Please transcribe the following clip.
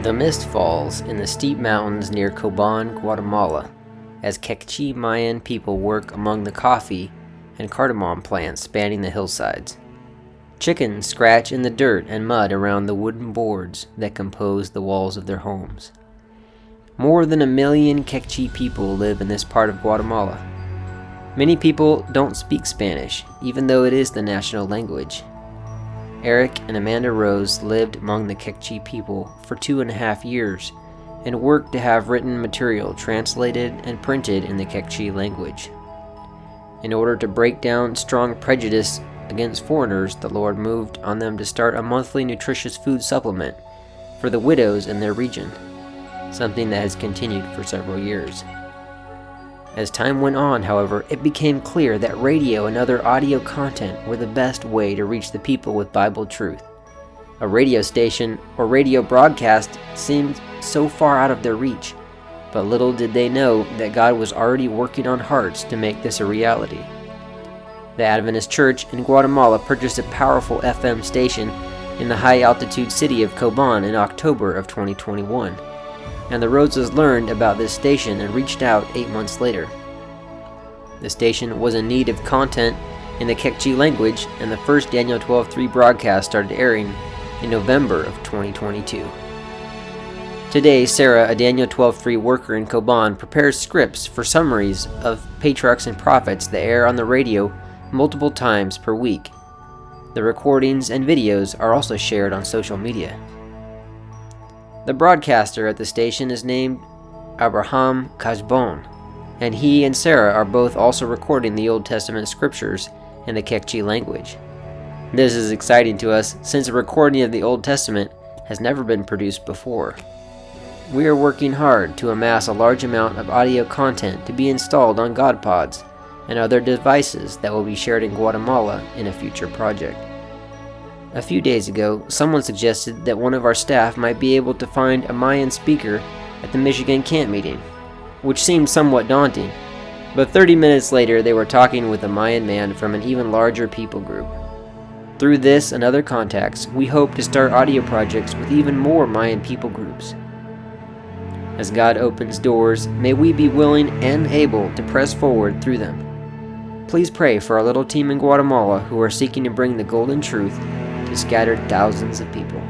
The mist falls in the steep mountains near Coban, Guatemala, as Quechua Mayan people work among the coffee and cardamom plants spanning the hillsides. Chickens scratch in the dirt and mud around the wooden boards that compose the walls of their homes. More than 1 million Quechua people live in this part of Guatemala. Many people don't speak Spanish, even though it is the national language. Eric and Amanda Rose lived among the Quechua people for 2.5 years and worked to have written material translated and printed in the Quechua language. In order to break down strong prejudice against foreigners, the Lord moved on them to start a monthly nutritious food supplement for the widows in their region, something that has continued for several years. As time went on, however, it became clear that radio and other audio content were the best way to reach the people with Bible truth. A radio station or radio broadcast seemed so far out of their reach, but little did they know that God was already working on hearts to make this a reality. The Adventist Church in Guatemala purchased a powerful FM station in the high-altitude city of Coban in October of 2021. And the Roses learned about this station and reached out 8 months later. The station was in need of content in the Quechua language, and the first Daniel 12:3 broadcast started airing in November of 2022. Today, Sarah, a Daniel 12:3 worker in Coban, prepares scripts for summaries of patriarchs and prophets that air on the radio multiple times per week. The recordings and videos are also shared on social media. The broadcaster at the station is named Abraham Kajbon, and he and Sarah are both also recording the Old Testament scriptures in the Quechua language. This is exciting to us since a recording of the Old Testament has never been produced before. We are working hard to amass a large amount of audio content to be installed on GodPods and other devices that will be shared in Guatemala in a future project. A few days ago, someone suggested that one of our staff might be able to find a Mayan speaker at the Michigan camp meeting, which seemed somewhat daunting, but 30 minutes later they were talking with a Mayan man from an even larger people group. Through this and other contacts, we hope to start audio projects with even more Mayan people groups. As God opens doors, may we be willing and able to press forward through them. Please pray for our little team in Guatemala who are seeking to bring the golden truth to scattered thousands of people.